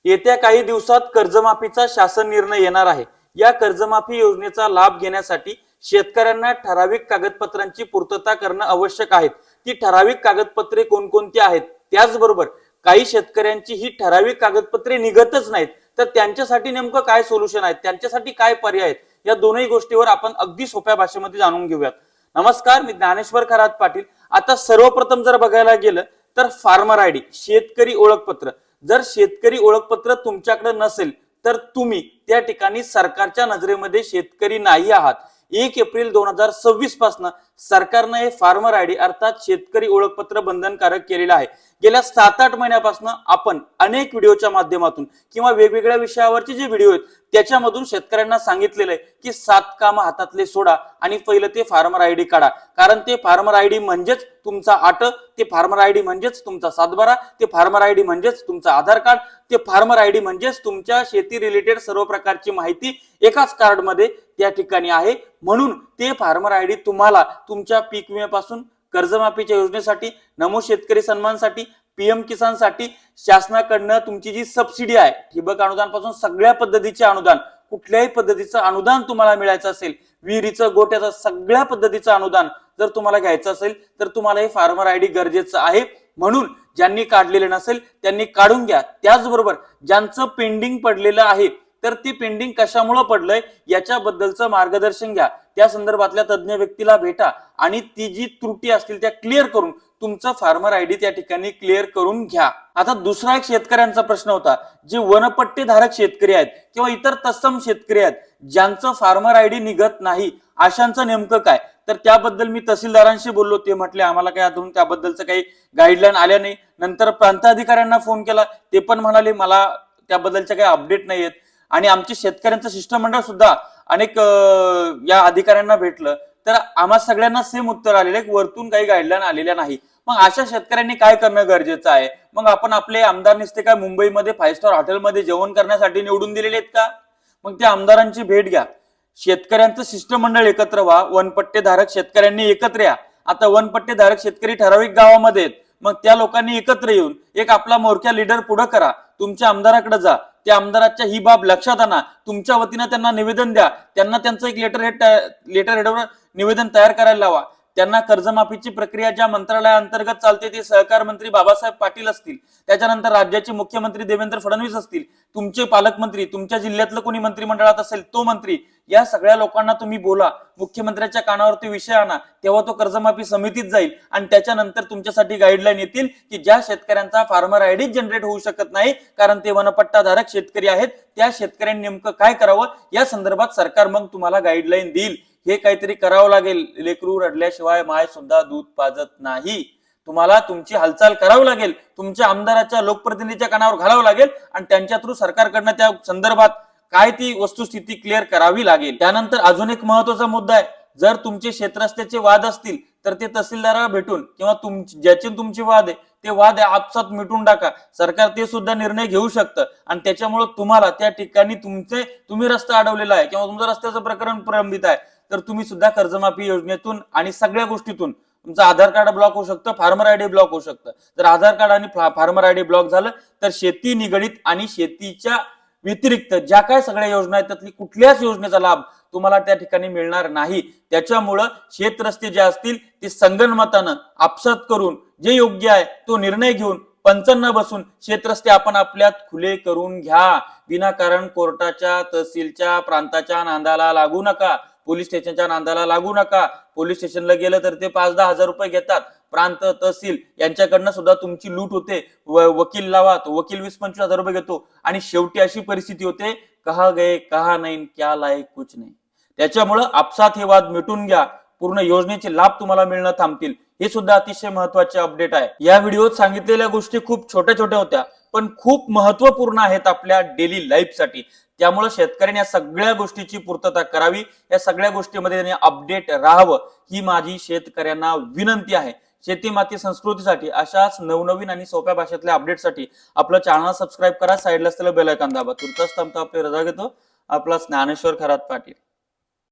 येत्या काही दिवसात कर्जमाफीचा शासन निर्णय येणार आहे। या कर्जमाफी योजनेचा लाभ घेण्यासाठी शेतकऱ्यांना ठराविक कागदपत्रांची पूर्तता करणं आवश्यक आहे। ती ठराविक कागदपत्रे कोणकोणती आहेत, त्याचबरोबर काही शेतकऱ्यांची ही ठराविक कागदपत्रे निघतच नाहीत, तर त्यांच्यासाठी नेमकं काय सोल्युशन आहे, त्यांच्यासाठी काय पर्याय आहेत, या दोनही गोष्टीवर आपण अगदी सोप्या भाषेमध्ये जाणून घेऊयात। नमस्कार, मी ज्ञानेश्वर खरात पाटील। आता सर्वप्रथम जर बघायला गेलं तर फार्मर आयडी शेतकरी ओळखपत्र, जर शेतकरी ओळखपत्र तुमच्याकडे नसेल तर तुम्ही त्या ठिकाणी सरकारच्या नजरेमध्ये शेतकरी नाही आहात। 1 एप्रिल 2026 पासून सरकारने हे फार्मर आयडी अर्थात शेतकरी ओळखपत्र बंधनकारक केलेलं आहे। गेल्या 7-8 महिन्यापासून आपण अनेक व्हिडिओच्या माध्यमातून किंवा वेगवेगळ्या विषयावरचे जे व्हिडिओ आहेत त्याच्यामधून शेतकऱ्यांना सांगितलेलं आहे की 7 काम हातातले सोडा आणि पहिलं ते फार्मर आयडी काढा। कारण ते फार्मर आयडी म्हणजेच तुमचा आट, ते फार्मर आयडी म्हणजेच तुमचा सातबारा, ते फार्मर आयडी म्हणजेच तुमचा आधार कार्ड, ते फार्मर आयडी म्हणजेच तुमच्या शेती रिलेटेड सर्व प्रकारची माहिती एकाच कार्ड मध्ये त्या ठिकाणी आहे। म्हणून ते फार्मर आयडी तुम्हाला तुमच्या पीक विम्यापासून कर्जमाफीच्या योजनेसाठी, नमो शेतकरी सन्मानसाठी, पीएम किसान साठी शासनाकडनं तुमची जी सबसिडी आहे, ठिबक अनुदान पासून सगळ्या पद्धतीचे अनुदान, कुठल्याही पद्धतीचं अनुदान तुम्हाला मिळायचं असेल, विहिरीचं गोट्याचं सगळ्या पद्धतीचं अनुदान जर तुम्हाला घ्यायचं असेल तर तुम्हाला हे फार्मर आयडी गरजेचं आहे। म्हणून ज्यांनी काढलेले नसेल त्यांनी काढून घ्या। त्याचबरोबर ज्यांचं पेंडिंग पडलेलं आहे तर ती पेंडिंग कशामुळे पडलंय याच्याबद्दलचं मार्गदर्शन घ्या, त्या संदर्भातल्या तज्ञ व्यक्तीला भेटा आणि ती जी त्रुटी असतील त्या क्लिअर करून तुमचं फार्मर आयडी त्या ठिकाणी क्लिअर करून घ्या। आता दुसरा एक शेतकऱ्यांचा प्रश्न होता, जे वनपट्टे धारक शेतकरी आहेत किंवा इतर तत्सम शेतकरी आहेत ज्यांचं फार्मर आयडी निघत नाही, अशांचं नेमकं काय, तर त्याबद्दल मी तहसीलदारांशी बोललो। ते म्हटले आम्हाला काही अजून त्याबद्दलचं काही गाईडलाईन आल्या नाही। नंतर प्रांताधिकाऱ्यांना फोन केला, ते पण म्हणाले मला त्याबद्दलच्या काही अपडेट नाही आहेत। आणि आमचे शेतकऱ्यांचं शिष्टमंडळ सुद्धा अनेक या अधिकाऱ्यांना भेटलं तर आम्हा सगळ्यांना सेम उत्तर आलेलं आहे, वरतून काही गाईडलाईन आलेल्या नाही। मग अशा शेतकऱ्यांनी काय करणं गरजेचं आहे? मग आपण आपले आमदार नुसते काय मुंबईमध्ये 5 स्टार हॉटेलमध्ये जेवण करण्यासाठी निवडून दिलेले आहेत का? मग त्या आमदारांची भेट घ्या, शेतकऱ्यांचं शिष्टमंडळ एकत्र व्हा, वनपट्टे धारक शेतकऱ्यांनी एकत्र या। आता वनपट्टे धारक शेतकरी ठराविक गावामध्ये आहेत, मग त्या लोकांनी एकत्र येऊन एक आपला मोर्चा लीडर पुढे करा, तुमच्या आमदाराकडे जा, त्या आमदाराच्या ही बाब लक्षात आणा, तुमच्या वतीनं त्यांना निवेदन द्या, त्यांना त्यांचं एक लेटर हेडवर निवेदन तयार करायला लावा। त्यांना कर्जमाफीची प्रक्रिया ज्या मंत्रालयाअंतर्गत चालते ते सहकार मंत्री बाबासाहेब पाटील असतील, त्याच्यानंतर राज्याचे मुख्यमंत्री देवेंद्र फडणवीस असतील, तुमचे पालकमंत्री, तुमच्या जिल्ह्यातलं कोणी मंत्रिमंडळात असेल तो मंत्री, या सगळ्या लोकांना तुम्ही बोला, मुख्यमंत्र्यांच्या कानावरती विषय आणा, तेव्हा तो कर्जमाफी समितीत जाईल आणि त्याच्यानंतर तुमच्यासाठी गाईडलाईन येतील की ज्या शेतकऱ्यांचा फार्मर आयडी जनरेट होऊ शकत नाही कारण ते वनपट्टा धारक शेतकरी आहेत, त्या शेतकऱ्यांनी नेमकं काय करावं या संदर्भात सरकार मग तुम्हाला गाईडलाईन देईल। हे काहीतरी करावं लागेल, लेकरू रडल्याशिवाय माय सुद्धा दूध पाजत नाही। तुम्हाला तुमची हालचाल करावी लागेल, तुमच्या आमदाराच्या लोकप्रतिनिधीच्या कानावर घालावं लागेल आणि त्यांच्या थ्रू सरकारकडनं त्या संदर्भात काय ती वस्तुस्थिती क्लिअर करावी लागेल। त्यानंतर अजून एक महत्वाचा मुद्दा आहे, जर तुमचे क्षेत्रस्त्याचे वाद असतील तर ते तहसीलदाराला भेटून किंवा ज्याचे तुमचे वाद आहे ते वाद आपसात मिटून टाका, सरकार ते सुद्धा निर्णय घेऊ शकतं आणि त्याच्यामुळे तुम्हाला त्या ठिकाणी तुम्ही रस्ता अडवलेला आहे किंवा तुमचं रस्त्याचं प्रकरण प्रलंबित आहे तर तुम्ही सुद्धा कर्जमाफी योजनेतून आणि सगळ्या गोष्टीतून तुमचं आधार कार्ड ब्लॉक होऊ शकतं, फार्मर आयडी ब्लॉक होऊ शकतं। जर आधार कार्ड आणि फार्मर आयडी ब्लॉक झालं तर शेती निगडित आणि शेतीच्या व्यतिरिक्त ज्या काय सगळ्या योजना आहेत त्यातली कुठल्याच योजनेचा लाभ तुम्हाला त्या ठिकाणी मिळणार नाही। त्याच्यामुळं शेत रस्ते जे असतील ते संगनमतानं आपसात करून जे योग्य आहे तो निर्णय घेऊन पंचांना बसून शेतरस्ते आपण आपल्यात खुले करून घ्या। विनाकारण कोर्टाच्या, तहसीलच्या, प्रांताच्या नांदाला लागू नका, पोलीस स्टेशनच्या नांदाला लागू नका। पोलीस स्टेशनला गेलं तर ते 5-10 हजार रुपये घेतात, प्रांत तहसील यांच्याकडनं सुद्धा तुमची लूट होते। वकील लावा, तो वकील 20-25 हजार रुपये घेतो आणि शेवटी अशी परिस्थिती होते, कहा गए कहा नाही, क्या लायक कुछ नाही। त्याच्यामुळं आपसात हे वाद मिटून घ्या, पूर्ण योजनेचे लाभ तुम्हाला मिळणं थांबतील। हे सुद्धा अतिशय महत्वाचे अपडेट आहे। या व्हिडिओत सांगितलेल्या गोष्टी खूप छोट्या छोट्या होत्या पण खूप महत्वपूर्ण आहेत आपल्या डेली लाईफ साठी। त्यामुळे शेतकऱ्यांनी या सगळ्या गोष्टीची पूर्तता करावी, या सगळ्या गोष्टीमध्ये त्यांनी अपडेट राहावं ही माझी शेतकऱ्यांना विनंती आहे। शेती माती संस्कृतीसाठी अशाच नवनवीन आणि सोप्या भाषेतल्या अपडेटसाठी आपलं चॅनल सबस्क्राईब करा, साईडला असलेलं बेल आयकॉन दाबा। तुर्तास थांबतो, आपली रजा घेतो। आपला ज्ञानेश्वर खरात पाटील।